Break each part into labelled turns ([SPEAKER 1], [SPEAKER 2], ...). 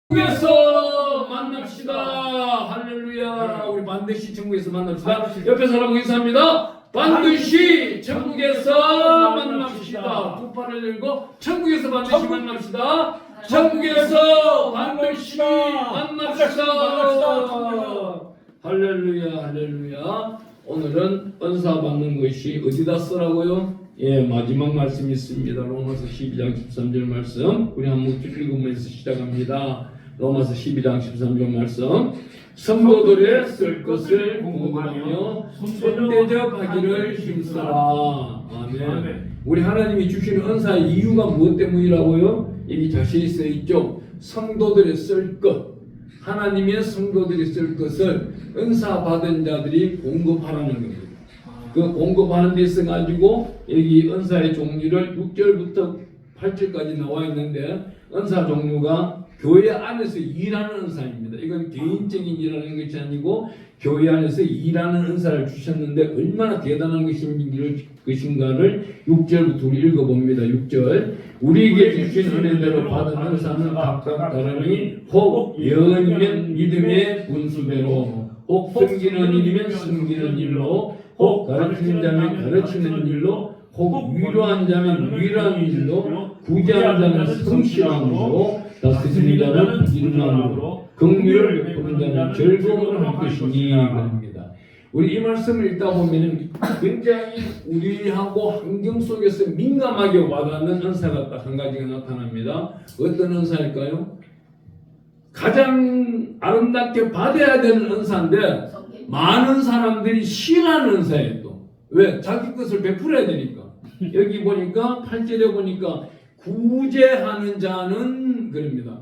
[SPEAKER 1] 천국에서 만납시다. 할렐루야. 우리 반드시 천국에서 만납시다. 옆에 사람 인사합니다. 반드시 천국에서 만납시다. 두 팔을 들고 천국에서 반드시 만납시다. 천국에서 반드시 만납시다. 할렐루야. 할렐루야. 오늘은 은사 받는 것이 어디다 쓰라고요? 예, 마지막 말씀이 있습니다. 로마서 12장 13절 말씀. 우리 한번 읽으면서 시작합니다. 로마서 12장 13절 말씀. 성도들의 쓸 것을 공부하며 손대접하기를 힘써라. 아멘. 우리 하나님이 주시는 은사의 이유가 무엇 때문이라고요? 여기 자세히 써 있죠. 성도들의 쓸 것. 하나님의 성도들이 쓸 것을 은사 받은 자들이 공급하라는 겁니다. 그 공급하는 데 있어 가지고 여기 은사의 종류를 6절부터 8절까지 나와 있는데, 은사 종류가 교회 안에서 일하는 은사입니다. 이건 개인적인 일하는 것이 아니고 교회 안에서 일하는 은사를 주셨는데 얼마나 대단한 것인가를 6절부터 우리 읽어봅니다. 6절. 우리에게 주신 은혜대로 받은 은사는 각각 다르니 혹 예언이면 믿음의 분수대로, 혹 섬기는 일이면 섬기는 일로, 혹 가르치는 자면 가르치는 일로, 혹 위로한 자면 위로한 일로, 구제하는 자면 성실함으로, 다스리는 자는 일함으로, 긍휼을 베푸는 자는 즐거움을 할 것이니 그럽니다. 우리 이 말씀을 읽다 보면 굉장히 우리하고 환경 속에서 민감하게 와닿는 은사가 딱 한 가지가 나타납니다. 어떤 은사일까요? 가장 아름답게 받아야 되는 은사인데 많은 사람들이 싫어하는 은사예요. 또 왜? 자기 것을 베풀어야 되니까. 여기 보니까 8절에 보니까 구제하는 자는 그럽니다.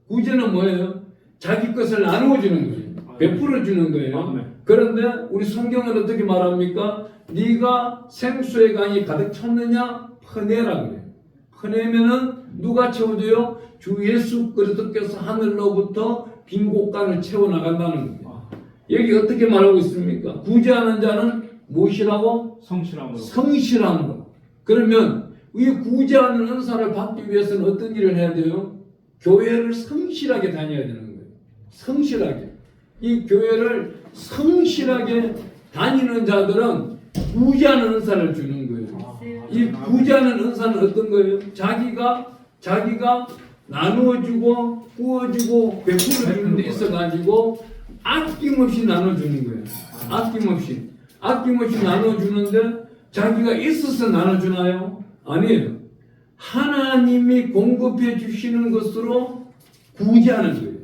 [SPEAKER 1] 구제는 뭐예요? 자기 것을 나누어주는 거예요. 베풀어주는 거예요. 그런데 우리 성경은 어떻게 말합니까? 네가 생수의 강이 가득 찼느냐? 퍼내라 그래요. 퍼내면은 누가 채워줘요? 주 예수 그리스도께서 하늘로부터 빈 곳간을 채워나간다는 겁니다. 여기 어떻게 말하고 있습니까? 구제하는 자는 무엇이라고? 성실함으로. 그러면 이 구제하는 은사를 받기 위해서는 어떤 일을 해야 돼요? 교회를 성실하게 다녀야 되는 거예요. 성실하게. 이 교회를 성실하게 다니는 자들은 구제하는 은사를 주는 거예요. 이 구제하는 은사는 어떤 거예요? 자기가 나누어주고 구워주고 베풀어주는 데 있어가지고 아낌없이 나눠주는 거예요. 아낌없이 나눠주는데 자기가 있어서 나눠주나요? 아니에요. 하나님이 공급해 주시는 것으로 구제하는 거예요.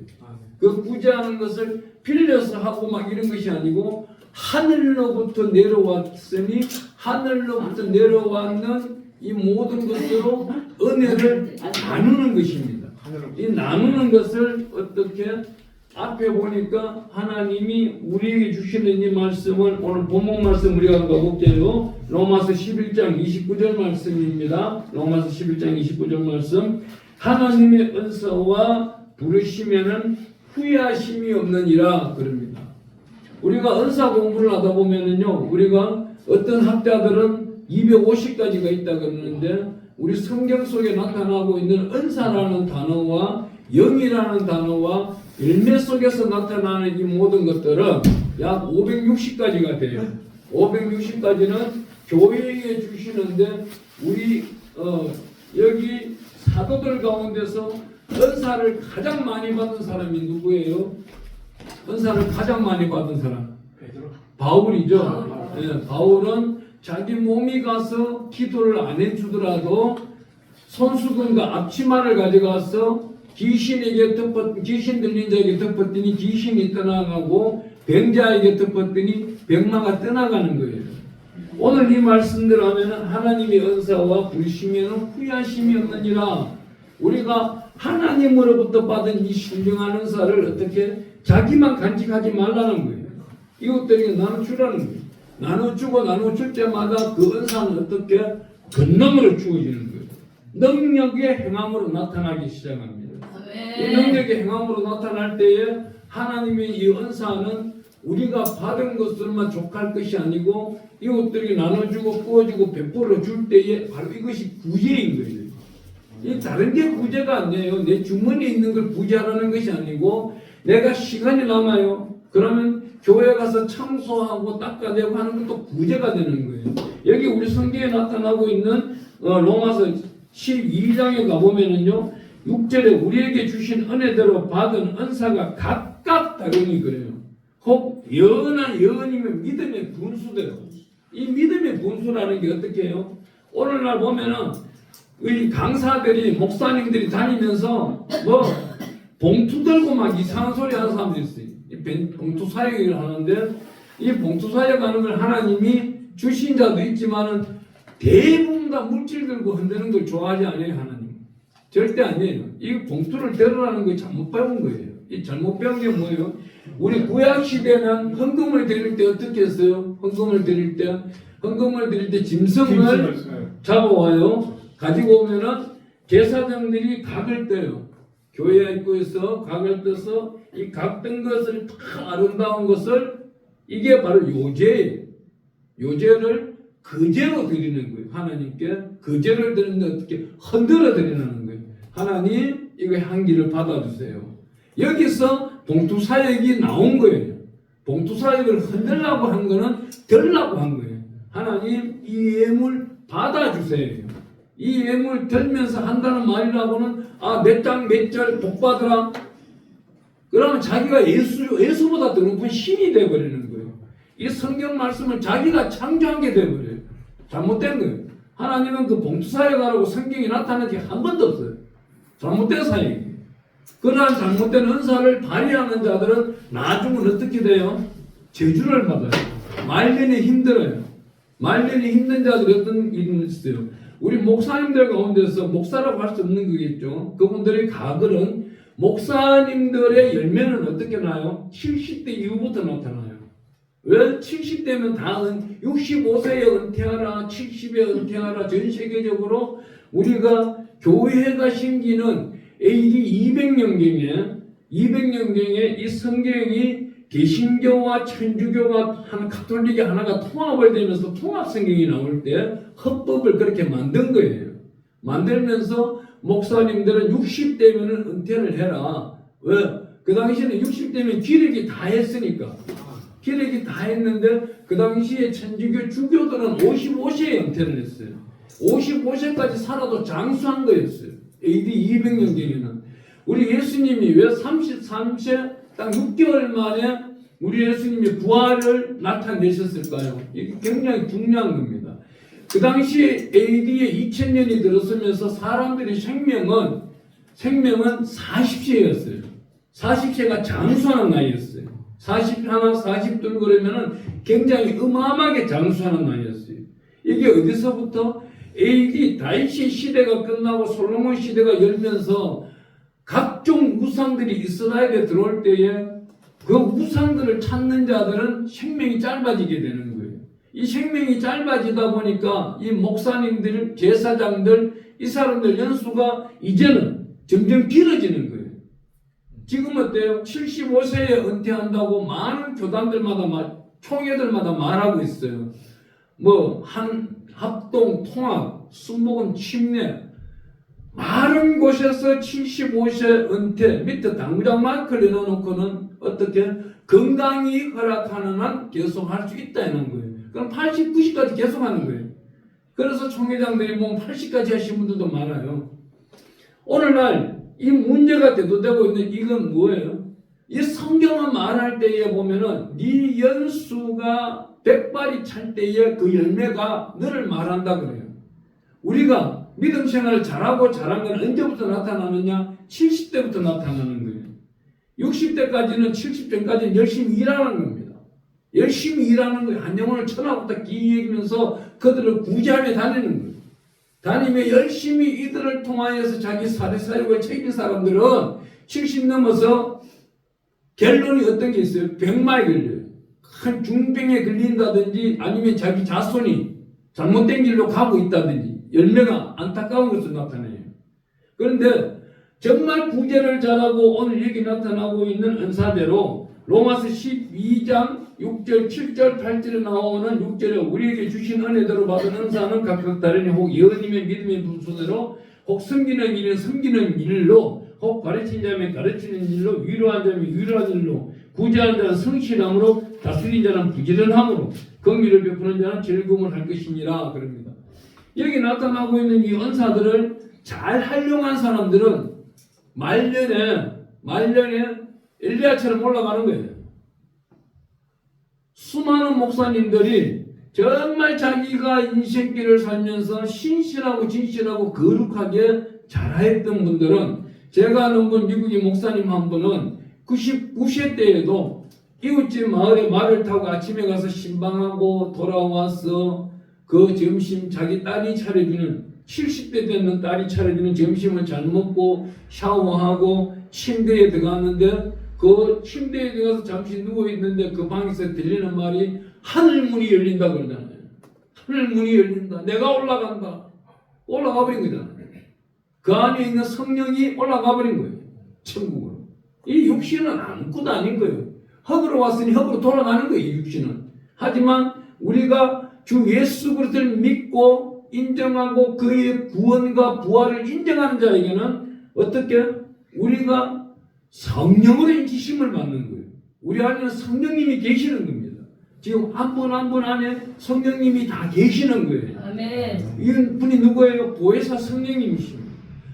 [SPEAKER 1] 그 구제하는 것을 빌려서 하고 막 이런 것이 아니고 하늘로부터 내려왔으니 하늘로부터 내려왔는 이 모든 것으로 은혜를 나누는 것입니다. 이 나누는 것을 어떻게 앞에 보니까 하나님이 우리에게 주시는 이 말씀을 오늘 본문 말씀 우리가 가볼게요. 로마서 11장 29절 말씀입니다. 로마서 11장 29절 말씀. 하나님의 은사와 부르시면은 후회하심이 없느니라 그럽니다. 우리가 은사 공부를 하다 보면은요, 우리가 어떤 학자들은 250가지가 있다 그러는데 우리 성경 속에 나타나고 있는 은사라는 단어와 영이라는 단어와 열매 속에서 나타나는 이 모든 것들은 약 560가지가 돼요. 560가지는 교회에 주시는데 우리 여기 사도들 가운데서 은사를 가장 많이 받은 사람이 누구예요? 은사를 가장 많이 받은 사람 바울이죠. 네, 바울은 자기 몸이 가서 기도를 안 해주더라도 손수건과 앞치마를 가져가서 귀신 들린 자에게 덮었더니 귀신이 떠나가고 병자에게 덮었더니 병마가 떠나가는 거예요. 오늘 이 말씀대로 하면 하나님의 은사와 부르시면 후회하심이 없느니라. 우리가 하나님으로부터 받은 이 신령한 은사를 어떻게 자기만 간직하지 말라는 거예요. 이것들이 나눠주라는 거예요. 나눠줄 때마다 그 은사는 어떻게 건너으로 주어지는 거예요. 능력의 행함으로 나타나기 시작합니다. 이 능력의 행함으로 나타날 때에 하나님의 이 은사는 우리가 받은 것으로만 족할 것이 아니고 이것들이 나눠주고 구워주고 베풀어 줄 때에 바로 이것이 구제인 거예요. 이 다른 게 구제가 아니에요. 내 주머니에 있는 걸 구제하라는 것이 아니고 내가 시간이 남아요. 그러면 교회 가서 청소하고 닦아내고 하는 것도 구제가 되는 거예요. 여기 우리 성경에 나타나고 있는 로마서 12장에 가보면은요 6절에 우리에게 주신 은혜대로 받은 은사가 각각 다르니 그래요. 혹 예언이면 믿음의 분수대로. 이 믿음의 분수라는 게 어떻게 해요? 오늘날 보면은 이 강사들이 목사님들이 다니면서 뭐 봉투 들고 막 이상한 소리 하는 사람들이 있어요. 이 봉투 사역을 하는데 이 봉투 사역하는 걸 하나님이 주신 자도 있지만은 대부분 다 물질 들고 흔드는 걸 좋아하지 않아요. 하나님 절대 아니에요. 이 봉투를 들으라는 거 잘못 배운 거예요. 이 잘못 배운 게 뭐예요? 우리 구약 시대는 헌금을 드릴 때 어떻게 했어요? 헌금을 드릴 때 짐승을 잡아와요. 가지고 오면은 제사장들이 각을 떠요. 교회 입구에서 각을 떠서 이 각 뜬 것을 다 아름다운 것을 이게 바로 요제예요. 요제를 거제로 드리는 거예요. 하나님께 거제를 드리는데 어떻게 흔들어 드리는 거예요. 하나님 이거 향기를 받아주세요. 여기서 봉투 사역이 나온 거예요. 봉투 사역을 흔들라고 한 거는 들라고 한 거예요. 하나님 이 예물 받아주세요. 이 예물 들면서 한다는 말이라고는 몇 장 몇 절 복 받으라. 그러면 자기가 예수보다 더 높은 신이 되어버리는 거예요. 이 성경 말씀을 자기가 창조한 게 되어버려요. 잘못된 거예요. 하나님은 그 봉투 사역하라고 성경이 나타난 게 한 번도 없어요. 잘못된 사역이에요. 그러한 잘못된 은사를 발휘하는 자들은 나중은 어떻게 돼요? 저주를 받아요. 말년이 힘들어요. 말년이 힘든 자들이 어떤 일이 있어요? 우리 목사님들 가운데서 목사라고 할 수 없는 거겠죠. 그분들의 가글은 목사님들의 열매는 어떻게 나요? 70대 이후부터 나타나요. 왜 70대면 다 65세에 은퇴하라, 70에 은퇴하라. 전 세계적으로 우리가 교회가 생기는 AD 200년경에 이 성경이 개신교와 천주교가 한 가톨릭이 하나가 통합을 되면서 통합성경이 나올 때 헌법을 그렇게 만든 거예요. 만들면서 목사님들은 60대면 은퇴를 해라. 왜? 그 당시에는 60대면 기력이 다 했으니까. 기력이 다 했는데 그 당시에 천주교 주교들은 55세에 은퇴를 했어요. 55세까지 살아도 장수한 거였어요. AD 200년경에는. 우리 예수님이 왜 33세 딱 6개월 만에 우리 예수님이 부활을 나타내셨을까요? 이게 굉장히 중요한 겁니다. 그 당시에 AD에 2000년이 들었으면서 사람들의 생명은 40세였어요. 40세가 장수하는 나이였어요. 41, 42 그러면은 굉장히 어마어마하게 장수하는 나이였어요. 이게 어디서부터? AD 다윗의 시대가 끝나고 솔로몬 시대가 열면서 각종 우상들이 이스라엘에 들어올 때에 그 우상들을 찾는 자들은 생명이 짧아지게 되는 거예요. 이 생명이 짧아지다 보니까 이 목사님들, 제사장들, 이 사람들 연수가 이제는 점점 길어지는 거예요. 지금 어때요? 75세에 은퇴한다고 많은 교단들마다, 총회들마다 말하고 있어요. 합동, 통합, 순복음, 침례, 많은 곳에서 75세 은퇴, 밑에 당구장 마크를 내놓고는 어떻게 건강이 허락하는 한 계속 할 수 있다는 거예요. 그럼 80, 90까지 계속 하는 거예요. 그래서 총회장들이 80까지 하신 분들도 많아요. 오늘날 이 문제가 대두되고 있는 이건 뭐예요? 이 성경을 말할 때에 보면은 네 연수가 100발이 찰 때에 그 열매가 너를 말한다 그래요. 우리가 믿음 생활을 잘하고 잘한 건 언제부터 나타나느냐? 70대부터 나타나는 거예요. 60대까지는 70대까지는 열심히 일하는 겁니다. 열심히 일하는 거예요. 한 영혼을 천하부터 기이기면서 그들을 구제하며 다니는 거예요. 다니며 열심히 이들을 통하여서 자기 사회사역을 책임진 사람들은 70 넘어서 결론이 어떤 게 있어요? 병마에 걸려요. 큰 중병에 걸린다든지 아니면 자기 자손이 잘못된 길로 가고 있다든지 열매가 안타까운 것을 나타내요. 그런데 정말 구제를 잘하고 오늘 여기 나타나고 있는 은사대로 로마서 12장 6절, 7절, 8절에 나오는 6절에 우리에게 주신 은혜대로 받은 은사는 각각 다르니 혹 예언이면 믿음의 분수대로 혹 섬기는 일은 섬기는 일로, 혹 가르치는 자면 가르치는 일로, 위로하는 자면 위로하는 일로, 구제하는 자는 성실함으로, 다스리는 자는 부지런함으로, 긍휼을 베푸는 자는 즐거움을 할 것이니라 그럽니다. 여기 나타나고 있는 이 은사들을 잘 활용한 사람들은 말년에 엘리야처럼 올라가는 거예요. 수많은 목사님들이 정말 자기가 인생길을 살면서 신실하고 진실하고 거룩하게 잘했던 분들은, 제가 아는 분 미국의 목사님 한 분은 99세 때에도 이웃집 마을에 말을 타고 아침에 가서 신방하고 돌아와서 그 점심 자기 딸이 차려주는, 70대 되는 딸이 차려주는 점심을 잘 먹고 샤워하고 침대에 들어갔는데, 그 침대에 들어가서 잠시 누워있는데 그 방에서 들리는 말이 하늘문이 열린다 그러잖아요. 하늘문이 열린다. 내가 올라간다. 올라가 버린 거잖아요. 그 안에 있는 성령이 올라가 버린 거예요. 천국으로. 이 육신은 아무것도 아닌 거예요. 흙으로 왔으니 흙으로 돌아가는 거예요. 이 육신은. 하지만 우리가 주 예수 그리스도를 믿고 인정하고 그의 구원과 부활을 인정하는 자에게는 어떻게? 우리가 성령으로 인치심을 받는 거예요. 우리 안에는 성령님이 계시는 겁니다. 지금 한 분 한 분 안에 성령님이 다 계시는 거예요.
[SPEAKER 2] 아멘.
[SPEAKER 1] 이 분이 누구예요? 보혜사 성령님이십니다.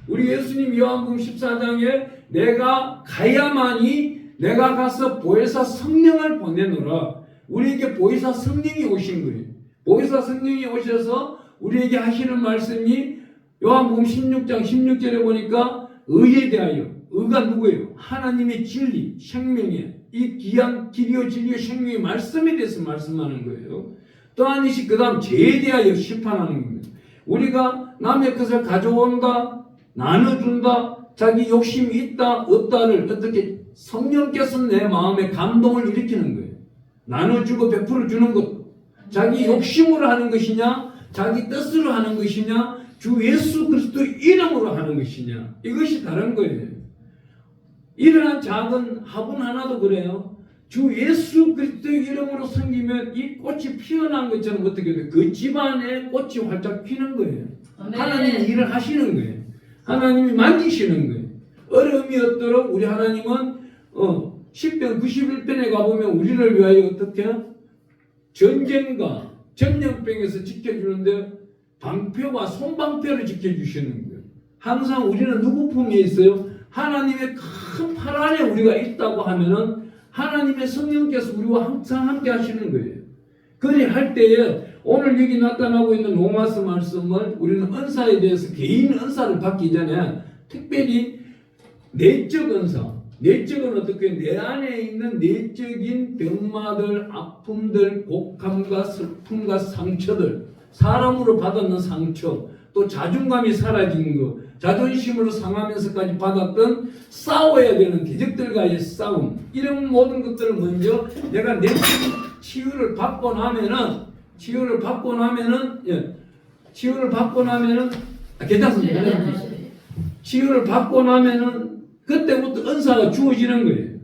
[SPEAKER 1] 우리 예수님 요한복음 14장에 내가 가야만이 내가 가서 보혜사 성령을 보내노라. 우리에게 보혜사 성령이 오신 거예요. 보혜사 성령이 오셔서 우리에게 하시는 말씀이 요한복음 16장 16절에 보니까 의에 대하여, 의가 누구예요? 하나님의 진리, 생명이에요. 이 귀한 길이요 진리요 생명의 말씀에 대해서 말씀하는 거예요. 또 하나씩 그 다음 죄에 대하여 심판하는 겁니다. 우리가 남의 것을 가져온다, 나눠준다, 자기 욕심이 있다 없다를 어떻게 성령께서 내 마음에 감동을 일으키는 거예요. 나눠주고 베풀어 주는 것, 자기 욕심으로 하는 것이냐, 자기 뜻으로 하는 것이냐, 주 예수 그리스도 이름으로 하는 것이냐, 이것이 다른 거예요. 이러한 작은 화분 하나도 그래요. 주 예수 그리스도 이름으로 섬기면 이 꽃이 피어난 것처럼 어떻게 돼요? 그 집안에 꽃이 활짝 피는 거예요.
[SPEAKER 2] 아멘.
[SPEAKER 1] 하나님이 일을 하시는 거예요. 하나님이 만지시는 거예요. 어려움이 없도록 우리 하나님은 10편 91편에 가보면 우리를 위하여 어떻게 전쟁과 전염병에서 지켜주는데 방패와 손방패를 지켜주시는 거예요. 항상 우리는 누구 품에 있어요? 하나님의 큰 팔 안에 우리가 있다고 하면은 하나님의 성령께서 우리와 항상 함께 하시는 거예요. 그리 할 때에 오늘 여기 나타나고 있는 로마서 말씀을 우리는 은사에 대해서 개인 은사를 받기 전에 특별히 내적 은사, 내적은 어떻게 내 안에 있는 내적인 병마들, 아픔들, 곡함과 슬픔과 상처들, 사람으로 받았는 상처, 또 자존감이 사라진 것, 자존심으로 상하면서까지 받았던 싸워야 되는 대적들과의 싸움, 이런 모든 것들을 먼저 내가 내적 치유를 받고 나면은 괜찮습니다. 치유를 받고 나면은 그때부터 은사가 주어지는 거예요.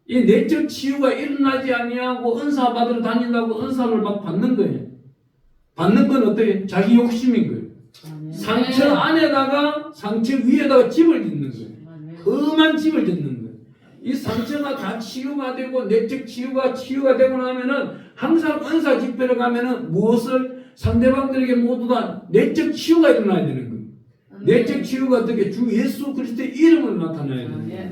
[SPEAKER 1] 이 내적 치유가 일어나지 아니하고 은사 받으러 다닌다고 은사를 막 받는 거예요. 받는 건 어떻게? 자기 욕심인 거예요. 상처 안에다가 상처 위에다가 집을 짓는 거예요. 험한 집을 짓는 거예요. 이 상처가 다 치유가 되고 내적 치유가 되고 나면은 항상 은사 집회를 가면은 무엇을 상대방들에게 모두 다 내적 치유가 일어나야 되는 거예요. 내적 치유가 어떻게? 주 예수 그리스도의 이름으로 나타나야 되는 거예요.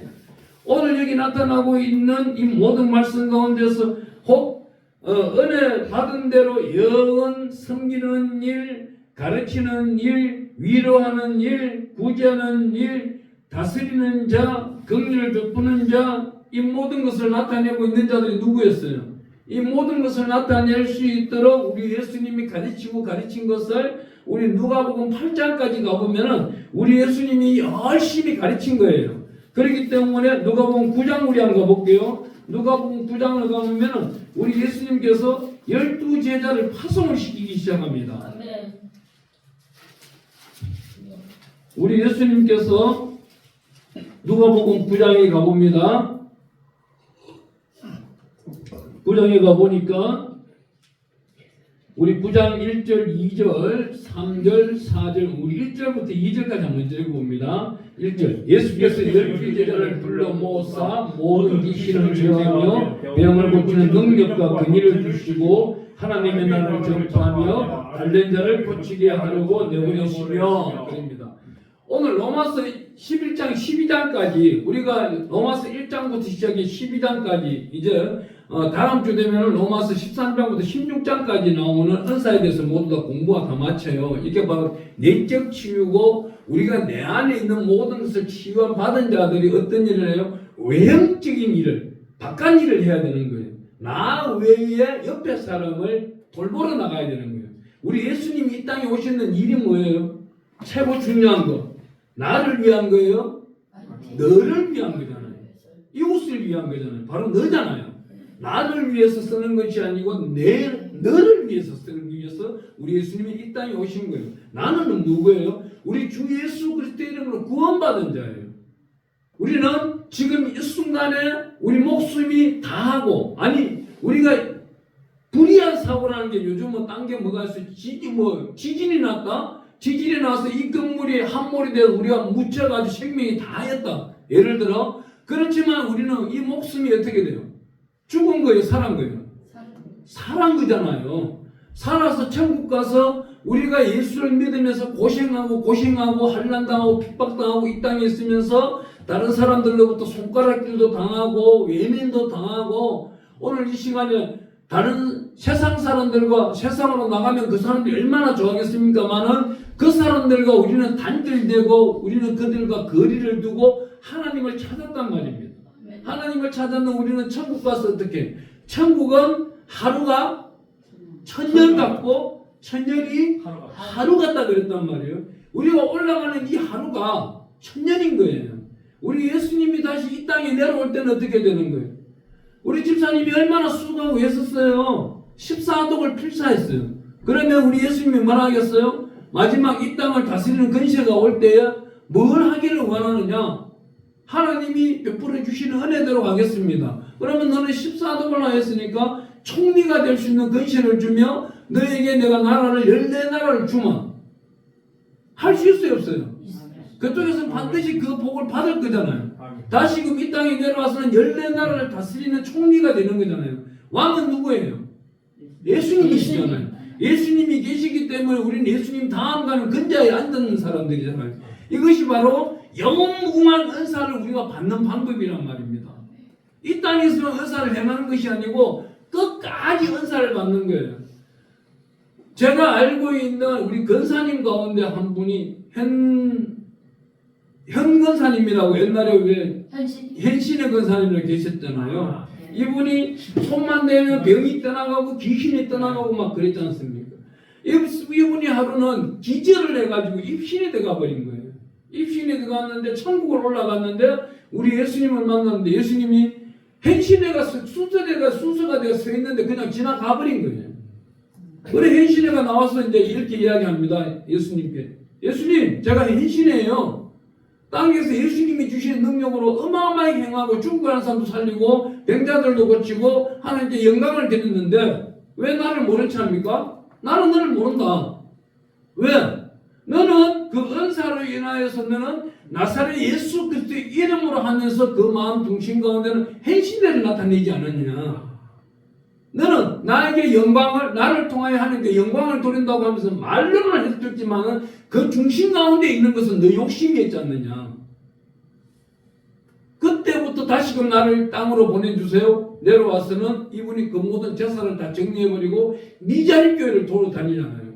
[SPEAKER 1] 오늘 여기 나타나고 있는 이 모든 말씀 가운데서 혹 은혜 받은 대로 영원 섬기는 일, 가르치는 일, 위로하는 일, 구제하는 일, 다스리는 자, 긍휼을 베푸는 자, 이 모든 것을 나타내고 있는 자들이 누구였어요? 이 모든 것을 나타낼 수 있도록 우리 예수님이 가르치고 가르친 것을 우리 누가복음 8장까지 가보면은 우리 예수님이 열심히 가르친 거예요. 그렇기 때문에 누가복음 9장 우리 한번 가볼게요. 누가복음 9장을 가보면은 우리 예수님께서 12제자를 파송을 시키기 시작합니다. 우리 예수님께서 누가복음 9장에 가봅니다. 9장에 가보니까 우리 9장 1절, 2절, 3절, 4절, 우리 1절부터 2절까지 한번 읽어봅니다. 1절. 예수께서 12 제자를 불러 모사 모든 귀신을 제어하며 병을 고치는 능력과 권위를 주시고 하나님의 나라를 전파하며 달된 자를 고치게 하려고 내보내시며 그럽니다. 오늘 로마서 11장 12장까지 우리가 로마서 1장부터 시작해 12장까지 이제 다음 주 되면 로마서 13장부터 16장까지 나오는 은사에 대해서 모두 다 공부가 다 마쳐요. 이게 바로 내적 치유고 우리가 내 안에 있는 모든 것을 치유한 받은 자들이 어떤 일을 해요? 외형적인 일을 바깥 일을 해야 되는 거예요. 나 외에 옆에 사람을 돌보러 나가야 되는 거예요. 우리 예수님이 이 땅에 오시는 일이 뭐예요? 최고 중요한 거. 나를 위한 거예요? 너를 위한 거잖아요. 이웃을 위한 거잖아요. 바로 너잖아요. 나를 위해서 쓰는 것이 아니고 너를 위해서 쓰기 위해서 우리 예수님이 이 땅에 오신 거예요. 나는 누구예요? 우리 주 예수 그리스도의 이름으로 구원받은 자예요. 우리는 지금 이 순간에 우리 목숨이 다하고 아니 우리가 불의한 사고라는 게 요즘은 딴 게 뭐가 있어요? 지진이 났다? 지진이 나서 이 건물이 함몰이 돼서 우리가 묻혀가지고 생명이 다했다. 예를 들어 그렇지만 우리는 이 목숨이 어떻게 돼요? 죽은 거예요? 살은 거예요? 살은 거잖아요. 살아서 천국 가서 우리가 예수를 믿으면서 고생하고 한란당하고 핍박당하고 이 땅에 있으면서 다른 사람들로부터 손가락질도 당하고 외면도 당하고 오늘 이 시간에 다른 세상 사람들과 세상으로 나가면 그 사람들이 얼마나 좋아하겠습니까마는 그 사람들과 우리는 단절되고 우리는 그들과 거리를 두고 하나님을 찾았단 말입니다. 하나님을 찾았는 우리는 천국 가서 어떻게? 천국은 하루가 천년 같고 천년이 하루 같다 그랬단 말이에요. 우리가 올라가는 이 하루가 천년인 거예요. 우리 예수님이 다시 이 땅에 내려올 때는 어떻게 되는 거예요? 우리 집사님이 얼마나 수고하고 애썼어요. 14독을 필사했어요. 그러면 우리 예수님이 뭐라 하겠어요? 마지막 이 땅을 다스리는 근세가 올 때에 뭘 하기를 원하느냐? 하나님이 베풀어 주시는 은혜대로 가겠습니다. 그러면 너는 14독을 하였으니까 총리가 될 수 있는 근세를 주며 너에게 내가 나라를 14나라를 주마. 할 수 있어요 없어요? 그쪽에서는 반드시 그 복을 받을 거잖아요. 다시금 이 땅에 내려와서는 14나라를 다스리는 총리가 되는 거잖아요. 왕은 누구예요? 예수님이시잖아요. 예수님이 계시기 때문에 우리는 예수님 다음 가는 근자에 앉는 사람들이잖아요. 이것이 바로 영무궁한 은사를 우리가 받는 방법이란 말입니다. 이 땅에서는 은사를 행하는 것이 아니고 끝까지 은사를 받는 거예요. 제가 알고 있는 우리 권사님 가운데 한 분이 현 권사님이라고 옛날에 왜 현신의 권사님이라고 계셨잖아요. 이분이 손만 대면 병이 떠나가고 귀신이 떠나가고 막 그랬지 않습니까? 이분이 하루는 기절을 해가지고 입신이 들어가 버린 거예요. 입신이 들어갔는데 천국을 올라갔는데 우리 예수님을 만났는데 예수님이 현신애가 순서가 되어 서 있는데 그냥 지나가 버린 거예요. 그래 현신애가 나와서 이제 이렇게 이야기합니다. 예수님께. 예수님, 제가 현신애예요. 땅에서 예수님이 주신 능력으로 어마어마하게 행하고 죽어가는 사람도 살리고 병자들도 고치고 하나님께 영광을 드렸는데 왜 나를 모른 체합니까? 나는 너를 모른다. 왜? 너는 그 은사로 인하여서 너는 나사렛 예수 그리스도의 이름으로 하면서 그 마음 중심 가운데는 현신대를 나타내지 않았느냐. 너는 나에게 영광을 나를 통하여 하나님께 영광을 돌린다고 하면서 말로는 해줬지만은 그 중심 가운데 있는 것은 너 욕심이었지 않느냐. 그때부터 다시금 나를 땅으로 보내주세요. 내려와서는 이분이 그 모든 재산을 다 정리해버리고 미자립 교회를 돌아다니잖아요.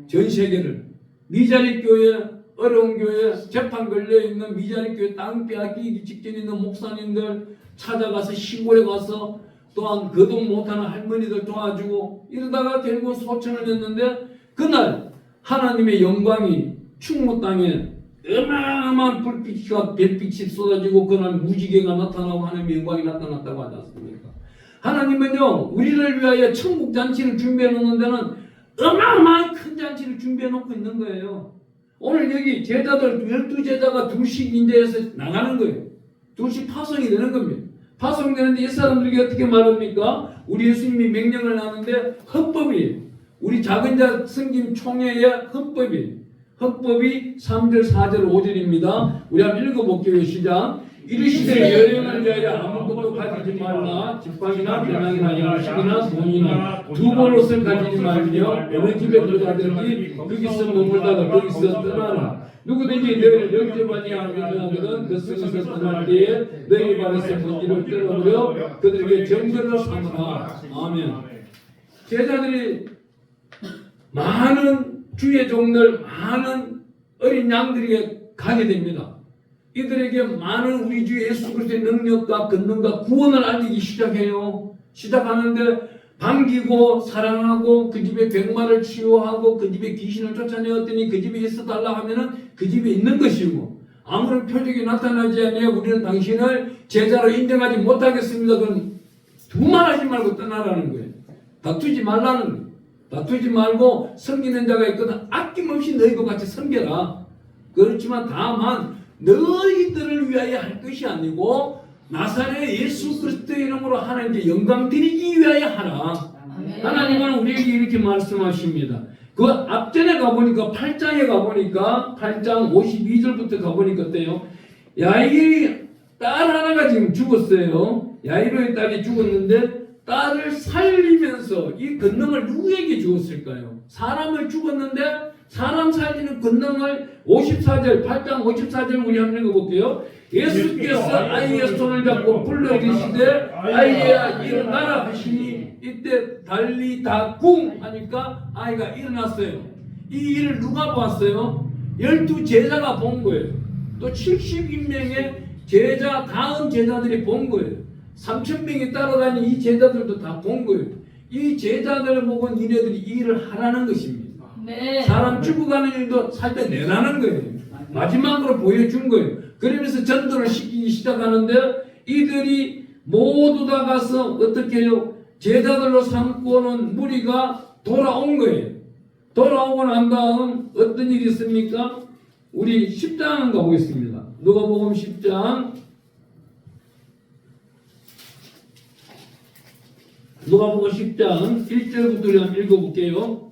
[SPEAKER 1] 전 세계를. 미자립 교회, 어려운 교회, 재판 걸려있는 미자립 교회 땅 빼앗기기 직전에 있는 목사님들 찾아가서 시골에 가서 또한 거동 못하는 할머니들 도와주고 이러다가 결국 소천을 했는데 그날 하나님의 영광이 충무 땅에 어마어마한 불빛과 별빛이 쏟아지고 그날 무지개가 나타나고 하나님의 영광이 나타났다고 하지 않습니까? 하나님은요 우리를 위하여 천국 잔치를 준비해 놓는 데는 어마어마한 큰 잔치를 준비해 놓고 있는 거예요. 오늘 여기 제자들 12제자가 둘씩 인대해서 나가는 거예요. 둘씩 파송이 되는 겁니다. 파송되는데 이 사람들에게 어떻게 말합니까? 우리 예수님이 명령을 하는데 헌법이에요. 우리 작은 자 승김 총회의 헌법이 3절, 4절, 5절입니다. 우리 한번 읽어볼게요. 시작. 이르시되 여령을 위하여 아무것도 가지지 말라. 집밥이나 배낭이나 양식이나 돈이나 두벌 옷을 가지지 말며 어느 집에 들어가든지 거기서 머물다가 거기서 떠나라. 누구든지 너희를 영접하지 않으면 그 성에서 떠날 때에 너희 발에서 먼지를 떨어버려 그들에게 정결을 삼으라. 아멘. 제자들이 많은 주의 종들, 많은 어린 양들에게 가게 됩니다. 이들에게 많은 우리 주 예수 그리스도의 능력과 권능과 구원을 알리기 시작해요. 시작하는데 반기고 사랑하고 그 집에 병마를 치유하고 그 집에 귀신을 쫓아내었더니 그 집에 있어달라 하면은 그 집에 있는 것이고, 아무런 표적이 나타나지 않으며 우리는 당신을 제자로 인정하지 못하겠습니다. 그럼 두말하지 말고 떠나라는 거예요. 다투지 말라는 거예요. 다투지 말고 섬기는 자가 있거든 아낌없이 너희와 같이 섬겨라. 그렇지만 다만 너희들을 위하여 할 것이 아니고 나사렛 예수 그리스도의 이름으로 하나님께 영광 드리기 위하여 하라. 하나님은 우리에게 이렇게 말씀하십니다. 그 앞전에 가보니까 8장에 가보니까 8장 52절부터 가보니까 어때요? 야일의 딸 하나가 지금 죽었어요. 야이로의 딸이 죽었는데 딸을 살리면서 이 권능을 누구에게 주었을까요? 사람을 죽었는데 사람 살리는 권능을 54절, 8장 54절 우리 한번 읽어볼게요. 예수께서 아이의 손을 잡고 불러주시되 아이야 일어나라 하시니 이때 달리다 궁 하니까 아이가 일어났어요. 이 일을 누가 봤어요? 12 제자가 본 거예요. 또 70인명의 제자 다음 제자들이 본 거예요. 3,000명이 따라다니는 이 제자들도 다 본 거예요. 이 제자들을 보고 니네들이 이 일을 하라는 것입니다. 네. 사람 죽어가는 일도 살펴내라는 거예요. 마지막으로 보여준 거예요. 그러면서 전도를 시키기 시작하는데 이들이 모두 다 가서 어떻게 해요? 제자들로 삼고는 무리가 돌아온 거예요. 돌아오고 난 다음 어떤 일이 있습니까? 우리 10장 가보겠습니다. 누가복음 10장 누가복음 10장 1절부터 우리 한번 읽어볼게요.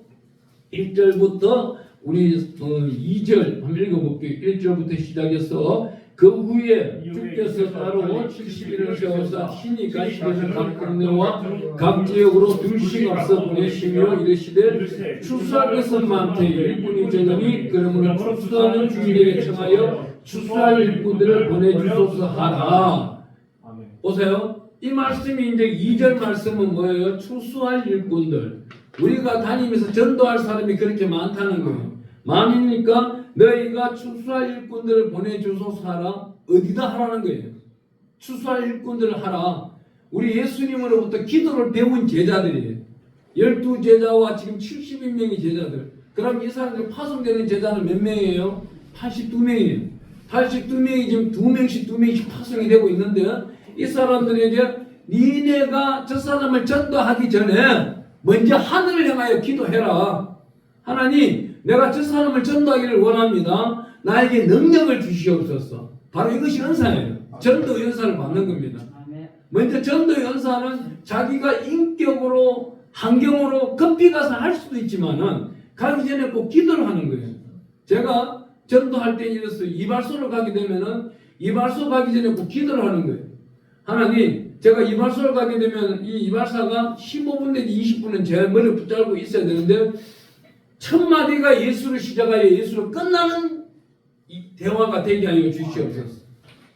[SPEAKER 1] 1절부터 우리 2절 한번 읽어볼게요. 1절부터 시작해서 그 후에 주께서 따로 70일을 세워서 신이 가시면서 각 동네와 각 지역으로 둘씩 앞서 보내시며 이르시되 추수할 것은 많되 일꾼이 적으니 그러므로 추수하는 주인에게 청하여 추수할 일꾼들을 보내주소서 하라. 보세요. 이 말씀이 이제 2절 말씀은 뭐예요? 추수할 일꾼들. 우리가 다니면서 전도할 사람이 그렇게 많다는 거예요. 많으니까 너희가 추수할 일꾼들을 보내주소서 하라. 어디다 하라는 거예요? 추수할 일꾼들을 하라. 우리 예수님으로부터 기도를 배운 제자들이에요. 12 제자와 지금 70인명의 제자들. 그럼 이 사람들이 파송되는 제자는 몇 명이에요? 82명이에요. 82명이 지금 2명씩 파송이 되고 있는데 이 사람들에게 니네가 저 사람을 전도하기 전에 먼저 하늘을 향하여 기도해라. 하나님, 내가 저 사람을 전도하기를 원합니다. 나에게 능력을 주시옵소서. 바로 이것이 은사예요. 전도 연사를 받는 겁니다. 먼저 전도 연사는 자기가 인격으로 환경으로 급히 가서 할 수도 있지만은 가기 전에 꼭 기도를 하는 거예요. 제가 전도할 때 이랬어요. 이발소를 가게 되면은 이발소 가기 전에 꼭 기도를 하는 거예요. 하나님, 제가 이발소를 가게 되면 이 이발사가 15분 내지 20분은 제 머리를 붙잡고 있어야 되는데 첫 마디가 예수를 시작하여 예수로 끝나는 이 대화가 되게 하여 주시옵소서.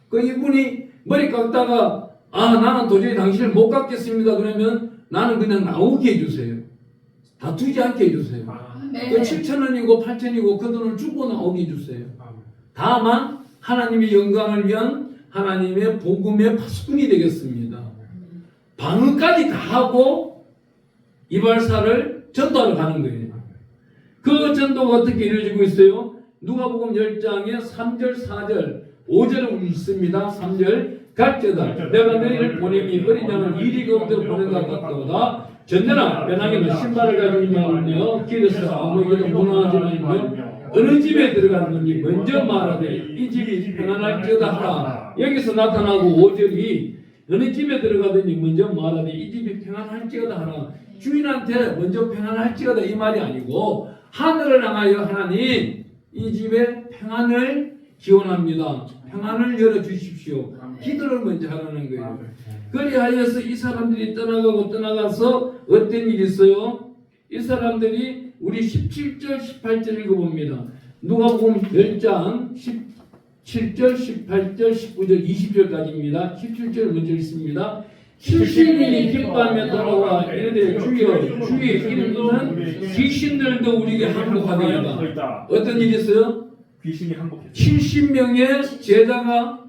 [SPEAKER 1] 그 이분이 머리 깎다가 나는 도저히 당신을 못 깎겠습니다. 그러면 나는 그냥 나오게 해주세요. 다투지 않게 해주세요. 그 7,000원이고 8,000원이고 그 돈을 주고 나오게 해주세요. 다만 하나님의 영광을 위한 하나님의 복음의 파수꾼이 되겠습니다. 방언까지 다 하고 이발사를 전도하러 가는 거예요. 그 전도가 어떻게 이루어지고 있어요? 누가복음 10장에 3절, 4절, 5절을 우리 있습니다. 3절 갈지어다 내가 너희를 보내니 어린 양을 이리 가운데 보낸다 같도다. 전대나 배낭에는 신발을 가지고 있느며 길에서 아무에게도 무난하지 않으며 어느 집에 들어갔는지 먼저 말하되 이 집이 평안할지어다 하라. 여기서 나타나고 5절이 어느 집에 들어가더니 먼저 말하되 이 집이 평안할지어다 하라. 주인한테 먼저 평안할지어다 이 말이 아니고 하늘을 향하여 하나님 이 집에 평안을 기원합니다. 평안을 열어주십시오. 기도를 먼저 하라는 거예요. 그리하여서 이 사람들이 떠나가서 어떤 일이 있어요? 이 사람들이 우리 17절 18절 읽어봅니다. 누가복음 10장 17절 18절 19절 20절까지입니다. 17절 먼저 읽습니다. 70인이 기뻐하며 돌아와 이르되 주여 주의 이름은 귀신들도 우리에게 항복하되이다. 어떤 일이 있어요?
[SPEAKER 2] 귀신이 항복했어요.
[SPEAKER 1] 70명의 제자가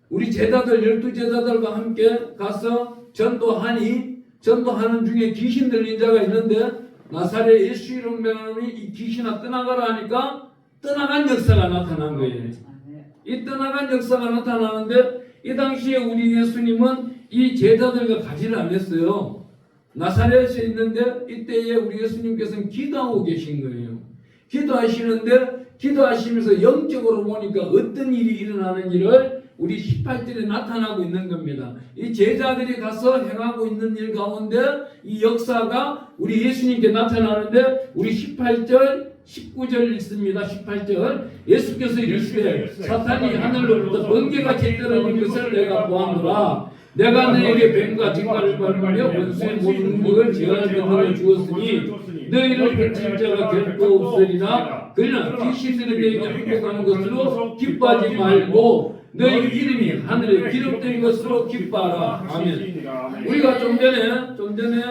[SPEAKER 1] 우리 제자들 12제자들과 함께 가서 전도하는 중에 귀신 들린 자가 있는데 나사렛 예수 이름 명함이 이 귀신아 떠나가라 하니까 떠나간 역사가 나타난 거예요. 이 떠나간 역사가 나타나는데 이 당시에 우리 예수님은 이 제자들과 가지를 않았어요. 나사렛에 있는데 이때에 우리 예수님께서는 기도하고 계신 거예요. 기도하시면서 영적으로 보니까 어떤 일이 일어나는지를 우리 18절에 나타나고 있는 겁니다. 이 제자들이 가서 행하고 있는 일 가운데 이 역사가 우리 예수님께 나타나는데 우리 18절 19절 읽습니다. 18절 예수께서 이르시되 사탄이 하늘로부터 번개같이 떨어진 것을 내가 보았노라. 내가 너에게 뱀과 징과를 발하며 원수의 모든 능력을 제한할 것을 주었으니 너희를 해칠 자가 결코 없으리라. 그러나 귀신들이 너에게 항복하는 것으로 기뻐하지 말고 너희 이름이 하늘에 기록된 것으로 기뻐하라. 아멘. 우리가 좀 전에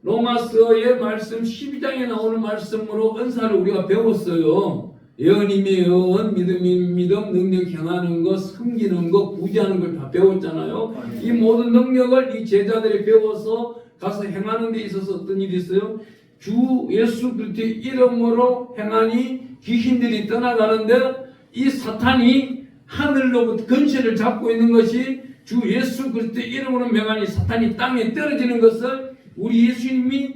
[SPEAKER 1] 로마서의 말씀 12장에 나오는 말씀으로 은사를 우리가 배웠어요. 예언임이 예언, 믿음이 믿음, 능력 행하는 것, 섬기는 것, 구제하는 걸 다 배웠잖아요. 이 모든 능력을 이 제자들이 배워서 가서 행하는 데 있어서 어떤 일이 있어요? 주 예수 그리스도의 이름으로 행하니 귀신들이 떠나가는데 이 사탄이 하늘로부터 근세를 잡고 있는 것이 주 예수 그리스도의 이름으로 명하니 사탄이 땅에 떨어지는 것을 우리 예수님이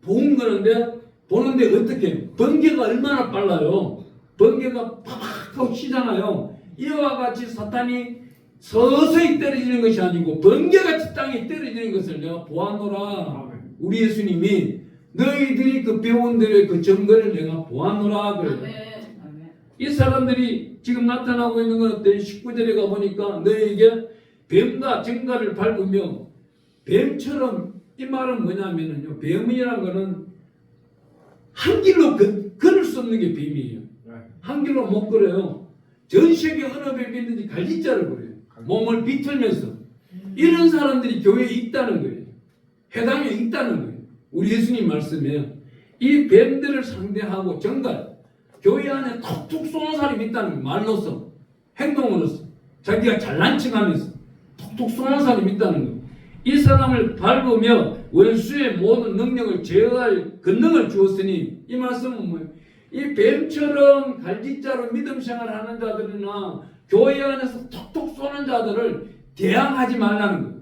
[SPEAKER 1] 보는데 어떻게? 번개가 얼마나 빨라요? 번개가 팍 하고 치잖아요. 이와 같이 사탄이 서서히 떨어지는 것이 아니고 번개같이 땅에 떨어지는 것을 내가 보았노라. 우리 예수님이 너희들이 그 배운 대로의 그 증거를 내가 보았노라 그래요. 이 사람들이 지금 나타나고 있는 건 어때? 19절에 가보니까 너희에게 뱀과 증거를 밟으며 뱀처럼 이 말은 뭐냐면요. 뱀이라는 거는 한 길로 걸을 수 없는 게 뱀이에요. 한 길로 못 걸어요. 전 세계 어느 뱀이 있는지 갈짓자를 걸어요. 몸을 비틀면서. 이런 사람들이 교회에 있다는 거예요. 해당에 있다는 거예요. 우리 예수님 말씀에 이 뱀들을 상대하고 정갈 교회 안에 톡톡 쏘는 사람이 있다는 거예요. 말로서 행동으로서 자기가 잘난 척하면서 톡톡 쏘는 사람이 있다는 거예요. 이 사람을 밟으며 원수의 모든 능력을 제어할 권능을 주었으니 이 말씀은 뭐예요? 이 뱀처럼 갈짓자로 믿음 생활하는 자들이나 교회 안에서 톡톡 쏘는 자들을 대항하지 말라는 거예요.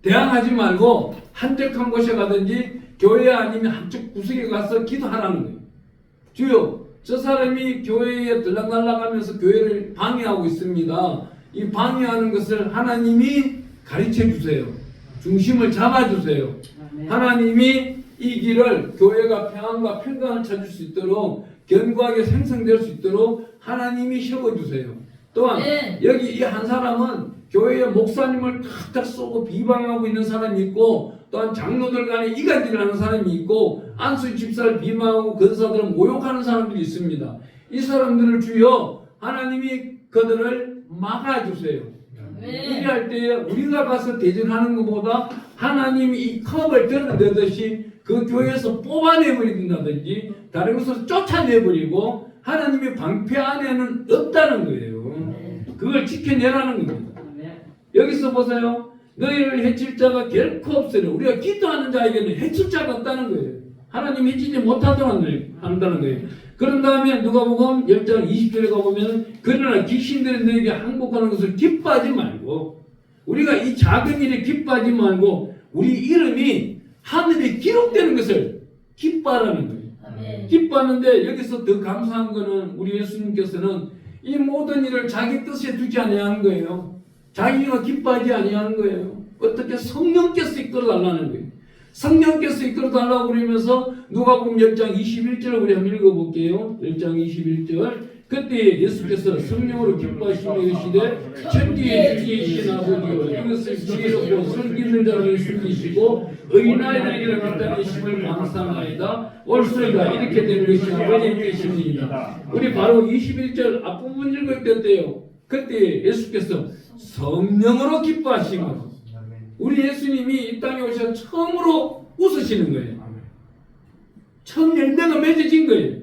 [SPEAKER 1] 대항하지 말고 한적한 곳에 가든지 교회 아니면 한쪽 구석에 가서 기도하라는 거예요. 주여 저 사람이 교회에 들락날락하면서 교회를 방해하고 있습니다. 이 방해하는 것을 하나님이 가르쳐 주세요. 중심을 잡아주세요. 하나님이 이 길을 교회가 평안과 평강을 찾을 수 있도록 견고하게 생성될 수 있도록 하나님이 세워주세요. 또한 여기 이 한 사람은 교회의 목사님을 탁탁 쏘고 비방하고 있는 사람이 있고 또한 장로들 간에 이간질을 하는 사람이 있고 안수 집사를 비방하고 권사들을 모욕하는 사람들이 있습니다. 이 사람들을 주여 하나님이 그들을 막아주세요. 일할 때에 우리가 가서 대전하는 것보다 하나님이 이 컵을 들어내듯이 그 교회에서 뽑아내버린다든지 다른 곳에서 쫓아내버리고 하나님의 방패 안에는 없다는 거예요. 그걸 지켜내라는 겁니다. 여기서 보세요. 너희를 해칠 자가 결코 없으려. 우리가 기도하는 자에게는 해칠 자가 없다는 거예요. 하나님 해치지 못하도록 한다는 거예요. 그런 다음에 누가복음 10장 20절에 가보면 그러나 귀신들이 너에게 항복하는 것을 기뻐하지 말고 우리가 이 작은 일에 기뻐하지 말고 우리 이름이 하늘에 기록되는 것을 기뻐하라는 거예요. 아멘. 기뻐하는데 여기서 더 감사한 거는 우리 예수님께서는 이 모든 일을 자기 뜻에 두지 아니하는 거예요. 자기가 기뻐하지 아니하는 거예요. 어떻게 성령께서 이끌어달라는 거예요. 성령께서 이끌어달라고 그러면서 누가복음 10장 21절을 우리 한번 읽어볼게요. 10장 21절. 그때 예수께서 성령으로 기뻐하시며 이르시되 천지의 주이신 아버지여 이것을 지혜롭고 설기는 자를 숨기시고 의인아이들에게 나타내심을 감사하나이다. 옳소이다. 이렇게 된 것이 아버지의 뜻입니다. 우리 바로 21절 앞부분 읽을 때 어때요? 그때 예수께서 성령으로 기뻐하시며 우리 예수님이 이 땅에 오셔서 처음으로 웃으시는 거예요. 처음 열매가 맺어진 거예요.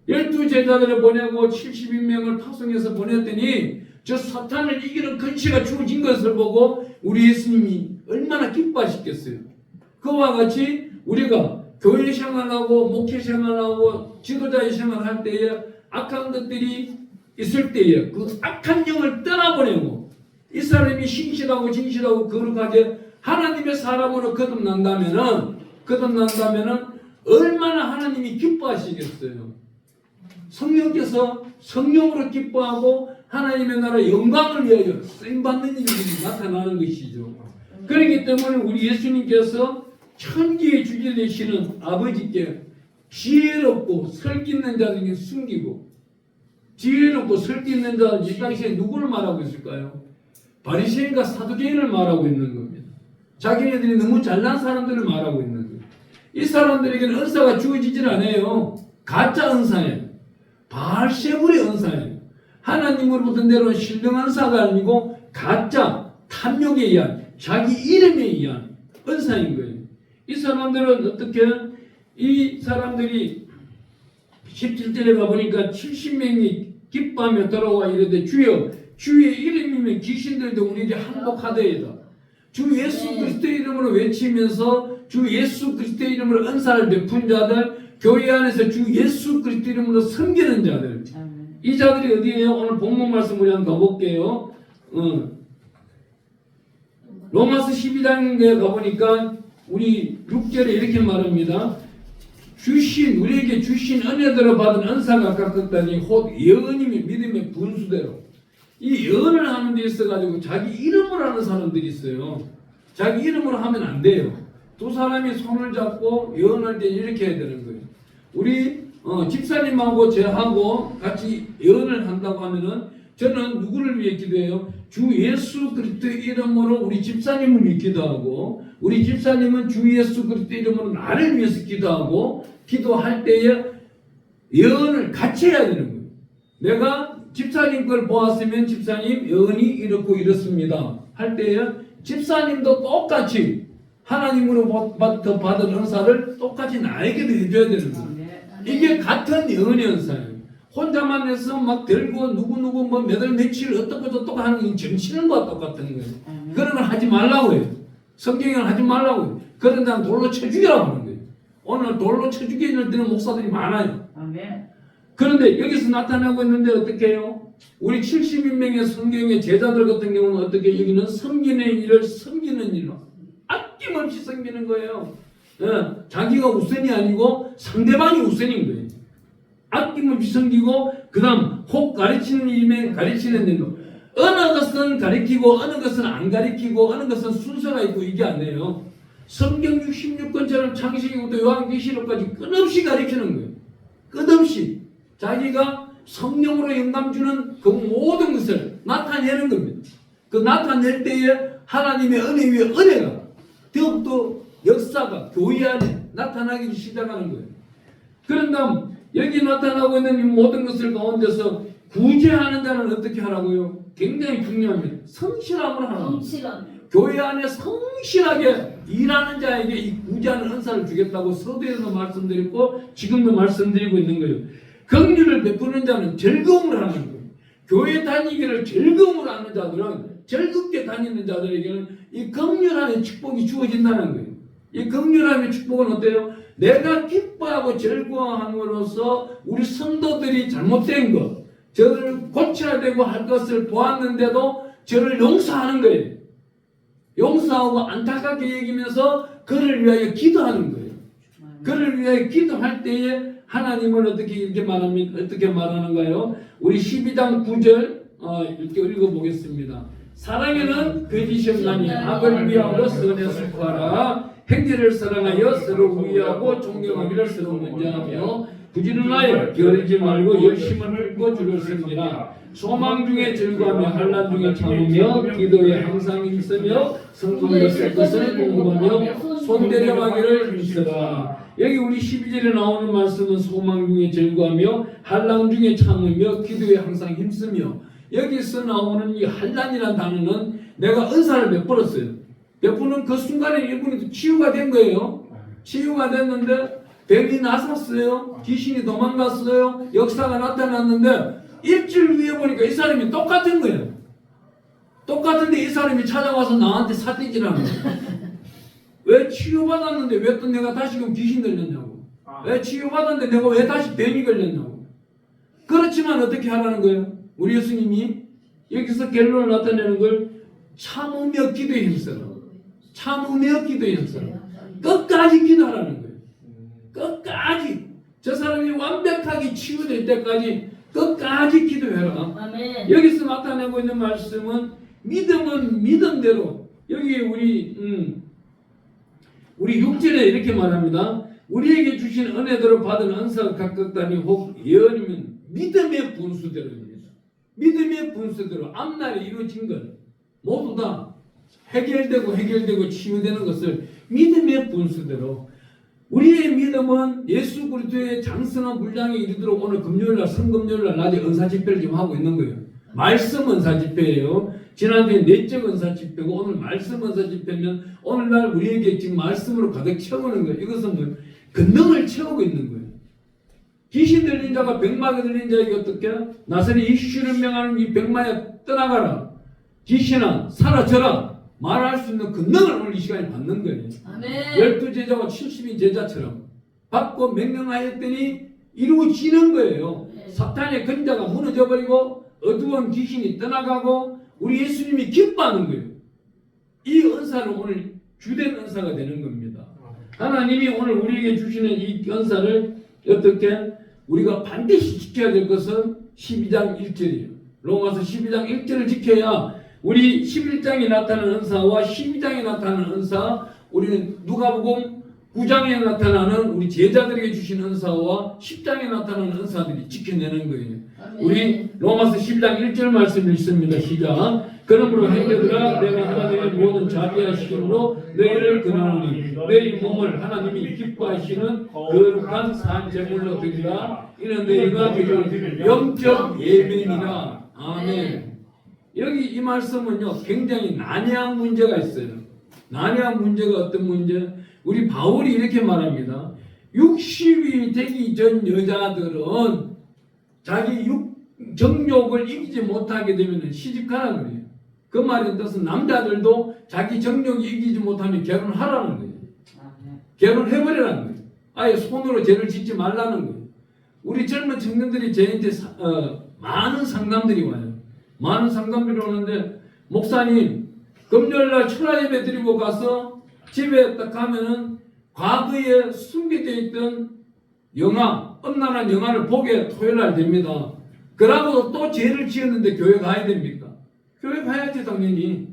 [SPEAKER 1] 12제자들을 보내고 70인명을 파송해서 보냈더니 저 사탄을 이기는 근시가 주어진 것을 보고 우리 예수님이 얼마나 기뻐하셨겠어요. 그와 같이 우리가 교회 생활하고 목회 생활하고 지도자의 생활할 때에 악한 것들이 있을 때에 그 악한 영을 떠나보내고 이 사람이 신실하고 진실하고 거룩하게 하나님의 사람으로 거듭난다면은 얼마나 하나님이 기뻐하시겠어요. 성령께서 성령으로 기뻐하고 하나님의 나라 영광을 위하여 쓰임받는 일들이 나타나는 것이죠. 그렇기 때문에 우리 예수님께서 천지의 주제 되시는 아버지께 지혜롭고 설깃는 자들에게 숨기고 지혜롭고 설깃는 자들 이 당시에 누구를 말하고 있을까요? 바리새인과 사두개인을 말하고 있는 겁니다. 자기네들이 너무 잘난 사람들을 말하고 있는 거예요. 이 사람들에게는 은사가 주어지질 않아요. 가짜 은사예요. 바알세불의 은사예요. 하나님으로부터 내려온 신령 은사가 아니고 가짜 탐욕에 의한 자기 이름에 의한 은사인 거예요. 이 사람들은 어떻게 이 사람들이 17절에 가보니까 70명이 기뻐하며 돌아와 이르되 주여 주의 이름이면 귀신들도 우리에게 항복하되이다. 주 예수 그리스도의 이름으로 외치면서 주 예수 그리스도의 이름으로 은사를 베푼 자들 교회 안에서 주 예수 그리스도 이름으로 섬기는 자들 이 자들이 어디에요? 오늘 본문 말씀 우리 한번 가볼게요. 로마서 12장에 가보니까 우리 6절에 이렇게 말합니다. 우리에게 주신 은혜대로 받은 은사가 깎았다니 곧 예언임이 믿음의 분수대로 이 예언을 하는 데 있어가지고 자기 이름으로 하는 사람들이 있어요. 자기 이름으로 하면 안 돼요. 두 사람이 손을 잡고 예언할 때 이렇게 해야 되는 거예요. 우리 집사님하고 저하고 같이 예언을 한다고 하면은 저는 누구를 위해 기도해요? 주 예수 그리스도 이름으로 우리 집사님을 위해 기도하고 우리 집사님은 주 예수 그리스도 이름으로 나를 위해서 기도하고 기도할 때에 예언을 같이 해야 되는 거예요. 내가 집사님 걸 보았으면 집사님 예언이 이렇고 이렇습니다 할 때에 집사님도 똑같이 하나님으로부터 받은 은사를 똑같이 나에게도 해줘야 되는 거예요. 이게 같은 예언의 은사예요. 혼자만 해서 막 들고 누구누구 뭐 몇 월 며칠 어떻게 하는 게 점치는 거와 똑같은 거예요. 그런 걸 하지 말라고 해요. 성경을 하지 말라고 해요. 그런 다음 돌로 쳐 죽이라고 하는 거예요. 오늘 돌로 쳐 죽이는 데는 목사들이 많아요. 그런데 여기서 나타나고 있는데 어떻게 해요? 우리 70인명의 성경의 제자들 같은 경우는 어떻게 여기는 섬기는 일을 섬기는 일로 아낌없이 섬기는 거예요. 자기가 우선이 아니고 상대방이 우선인 거예요. 아낌없이 섬기고 그 다음 혹 가르치는 일이면 가르치는 일로 어느 것은 가르치고 어느 것은 안 가르치고 어느 것은 순서가 있고 이게 아니에요. 성경 66권처럼 창세기부터 요한계시록까지 끝없이 가르치는 거예요. 끝없이 자기가 성령으로 영감 주는 그 모든 것을 나타내는 겁니다. 그 나타낼 때에 하나님의 은혜 위에 은혜가 더욱더 역사가 교회 안에 나타나기 시작하는 거예요. 그런 다음 여기 나타나고 있는 이 모든 것을 가운데서 구제하는 자는 어떻게 하라고요? 굉장히 중요합니다. 성실함으로 하라고. 교회 안에 성실하게 일하는 자에게 이 구제하는 은사를 주겠다고 서두에서 말씀드렸고 지금도 말씀드리고 있는 거예요. 긍휼을 베푸는 자는 즐거움을 하는 거예요. 교회 다니기를 즐거움으로 하는 자들은 즐겁게 다니는 자들에게는 이 긍휼함의 축복이 주어진다는 거예요. 이 긍휼함의 축복은 어때요? 내가 기뻐하고 즐거워함으로써 우리 성도들이 잘못된 것, 저를 고쳐야 되고 할 것을 보았는데도 저를 용서하는 거예요. 용서하고 안타깝게 여기면서 그를 위하여 기도하는 거예요. 그를 위하여 기도할 때에 하나님은 어떻게 이렇게 말합니까? 어떻게 말하는가요? 우리 12장 9절 이렇게 읽어보겠습니다. 사랑에는 거짓이 없나니 악을 미하고 선에 속하라. 형제를 사랑하여 서로 우애하고 존경하기를 서로 먼저하며 부지런하여 게으르지 말고 열심을 품고 주를 섬기라. 소망 중에 즐거워하며 환난 중에 참으며 기도에 항상 힘쓰며 성품을 쓸 것을 공부하며 손대려하기를 힘쓰라. 여기 우리 12절에 나오는 말씀은 소망 중에 즐거워하며 환난 중에 참으며 기도에 항상 힘쓰며, 여기서 나오는 이 환난이라는 단어는 내가 은사를 베풀었어요. 베푸는 그 순간에 이분이 치유가 된 거예요. 치유가 됐는데 병이 나섰어요. 귀신이 도망갔어요. 역사가 나타났는데 일주일 후에 보니까 이 사람이 똑같은 거예요. 똑같은데 이 사람이 찾아와서 나한테 사태질하는 거예요. 왜 치유받았는데 왜 또 내가 다시금 귀신 들렸냐고. 왜 치유받았는데 내가 왜 다시 병이 걸렸냐고. 그렇지만 어떻게 하라는 거예요? 우리 예수님이 여기서 결론을 나타내는 걸 참으며 기도에 힘써라. 참으며 기도에 힘써라. 끝까지 기도하라는 거예요. 끝까지. 저 사람이 완벽하게 치유될 때까지 끝까지 기도해라.
[SPEAKER 2] 아멘.
[SPEAKER 1] 여기서 나타내고 있는 말씀은 믿음은 믿음대로. 여기 우리 6절에 이렇게 말합니다. 우리에게 주신 은혜대로 받은 은사가 각각다니 혹 예언이면 믿음의 분수대로입니다. 믿음의 분수대로 앞날에 이루어진 것 모두 다 해결되고 치유되는 것을 믿음의 분수대로. 우리의 믿음은 예수 그리스도의 장성한 분량에 이르도록 오늘 금요일날 성금요일날 낮에 은사 집회를 지금 하고 있는 거예요. 말씀 은사 집회예요. 지난주에 내적 은사 집회고 오늘 말씀 은사 집회면 오늘날 우리에게 지금 말씀으로 가득 채우는 거예요. 이것은 뭐 권능을 채우고 있는 거예요. 귀신 들린 자가 백마가 들린 자에게 어떻게? 나서니 이슈를 명하는 이 백마야 떠나가라. 귀신아 사라져라. 말할 수 있는 권능을 오늘 이 시간에 받는 거예요.
[SPEAKER 2] 아멘.
[SPEAKER 1] 12제자와 70인 제자처럼 받고 명령하였더니 이루어지는 거예요. 사탄의 근자가 무너져 버리고 어두운 귀신이 떠나가고 우리 예수님이 기뻐하는 거예요. 이 은사는 오늘 주된 은사가 되는 겁니다. 하나님이 오늘 우리에게 주시는 이 은사를 어떻게 우리가 반드시 지켜야 될 것은 12장 1절이에요. 로마서 12장 1절을 지켜야 우리 11장에 나타나는 은사와 12장에 나타나는 은사, 우리는 누가복음 9장에 나타나는 우리 제자들에게 주신 은사와 10장에 나타나는 은사들이 지켜내는 거예요.
[SPEAKER 2] 아멘.
[SPEAKER 1] 우리 로마서 12장 1절 말씀 읽습니다. 시작. 그러므로 형제들아 내가 하나님의 모든 자비하심으로 너희를 권하노니 너희 몸을 하나님이 기뻐하시는 거룩한 산 제물로 드리라. 이는 너희가 드릴 영적 예배니라. 아멘. 여기 이 말씀은요 굉장히 난해한 문제가 있어요. 난해한 문제가 어떤 문제? 우리 바울이 이렇게 말합니다. 60이 되기 전 여자들은 자기 정욕을 이기지 못하게 되면 시집가라는 거예요. 그 말의 뜻은 남자들도 자기 정욕을 이기지 못하면 결혼하라는 거예요. 결혼해버리라는 거예요. 아예 손으로 죄를 짓지 말라는 거예요. 우리 젊은 청년들이 저한테 많은 상담들이 와요. 많은 상담들이 오는데 목사님 금요일날 철야 예배 드리고 가서 집에 딱 가면은 과거에 숨겨져 있던 영화, 음란한 영화를 보게 토요일날 됩니다. 그러고 또 죄를 지었는데 교회 가야 됩니까? 교회 가야지 당연히.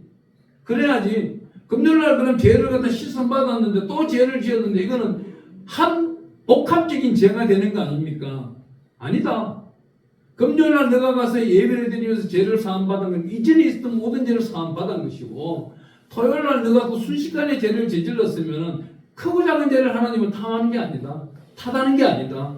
[SPEAKER 1] 그래야지. 금요일날 그럼 죄를 갖다 시선받았는데 또 죄를 지었는데 이거는 한 복합적인 죄가 되는 거 아닙니까? 아니다. 금요일날 내가 가서 예배를 드리면서 죄를 사함받은 건 이전에 있었던 모든 죄를 사함받은 것이고 토요일날 내가 그 순식간에 죄를 저질렀으면 크고 작은 죄를 하나님은 탐하는 게 아니다. 타다는 게 아니다.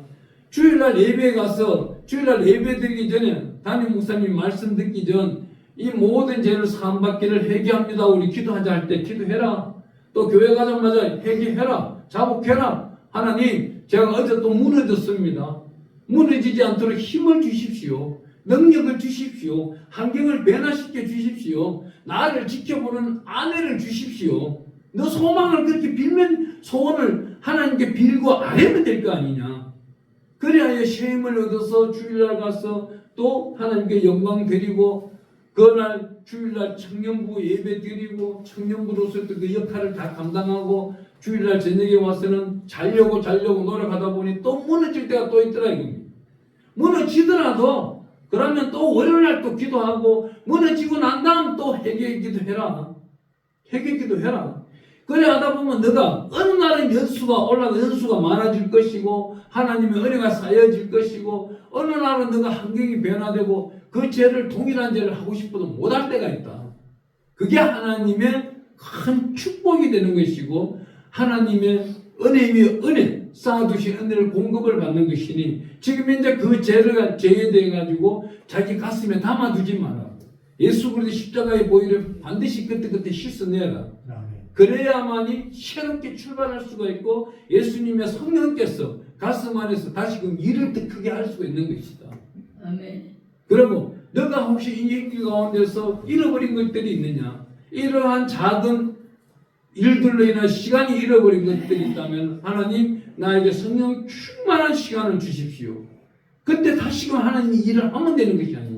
[SPEAKER 1] 주일날 예배에 가서 주일날 예배 드리기 전에 담임 목사님 말씀 듣기 전 이 모든 죄를 사함받기를 회개합니다. 우리 기도하자 할 때 기도해라. 또 교회 가자마자 회개해라. 자복해라. 하나님 제가 어제 또 무너졌습니다. 무너지지 않도록 힘을 주십시오. 능력을 주십시오. 환경을 변화시켜 주십시오. 나를 지켜보는 아내를 주십시오. 너 소망을 그렇게 빌면 소원을 하나님께 빌고 아뢰면 될 거 아니냐. 그래야 쉐임을 얻어서 주일날 가서 또 하나님께 영광 드리고 그날 주일날 청년부 예배 드리고 청년부로서 그 역할을 다 감당하고 주일날 저녁에 와서는 자려고 노력하다 보니 또 무너질 때가 또 있더라 이겁니다. 무너지더라도 그러면 또 월요일날 또 기도하고 무너지고 난 다음 또 회개 기도해라. 회개 기도해라. 그래 하다 보면 너가 어느 날은 연수가 올라가 연수가 많아질 것이고 하나님의 은혜가 쌓여질 것이고 어느 날은 너가 환경이 변화되고 그 죄를 동일한 죄를 하고 싶어도 못할 때가 있다. 그게 하나님의 큰 축복이 되는 것이고 하나님의 은혜 쌓아두신 은혜를 공급을 받는 것이니 지금 현재 그 죄에 대해 가지고 자기 가슴에 담아두지 마라. 예수 그리스도 십자가의 보혈을 반드시 그때 씻어내라. 그래야만이 새롭게 출발할 수가 있고 예수님의 성령께서 가슴 안에서 다시금 일을 더 크게 할 수가 있는 것이다.
[SPEAKER 2] 아멘.
[SPEAKER 1] 그리고 너가 혹시 인생길 가운데서 잃어버린 것들이 있느냐? 이러한 작은 일들로 인한 시간이 잃어버린 것들이 있다면 하나님 나에게 성령 충만한 시간을 주십시오. 그때 다시금 하나님이 일을 하면 되는 것이 아니냐.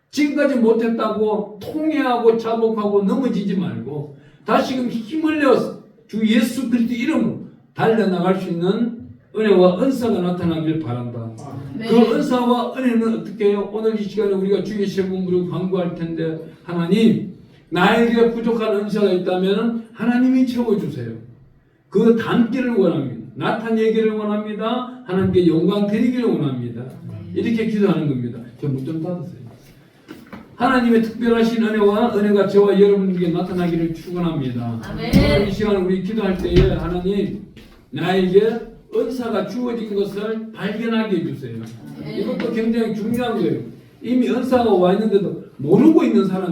[SPEAKER 1] 지금까지 못했다고 통회하고 자복하고 넘어지지 말고 다시금 힘을 내어서 주 예수 그리스도 이름으로 달려나갈 수 있는 은혜와 은사가 나타나길 바란다.
[SPEAKER 2] 네.
[SPEAKER 1] 그 은사와 은혜는 어떻게 해요? 오늘 이 시간에 우리가 주의 세분부를 간구할 텐데 하나님 나에게 부족한 은사가 있다면 하나님이 채워주세요. 그 담기를 원합니다. 나타내기를 원합니다. 하나님께 영광 드리기를 원합니다. 이렇게 기도하는 겁니다. 저 문 좀 닫으세요. 하나님의 특별하신 은혜가 저와 여러분에게 나타나기를 축원합니다. 오늘 이 시간 우리 기도할 때에 하나님 나에게 은사가 주어진 것을 발견하게 해주세요. 이것도 굉장히 중요한 거예요. 이미 은사가 와 있는데도 모르고 있는 사람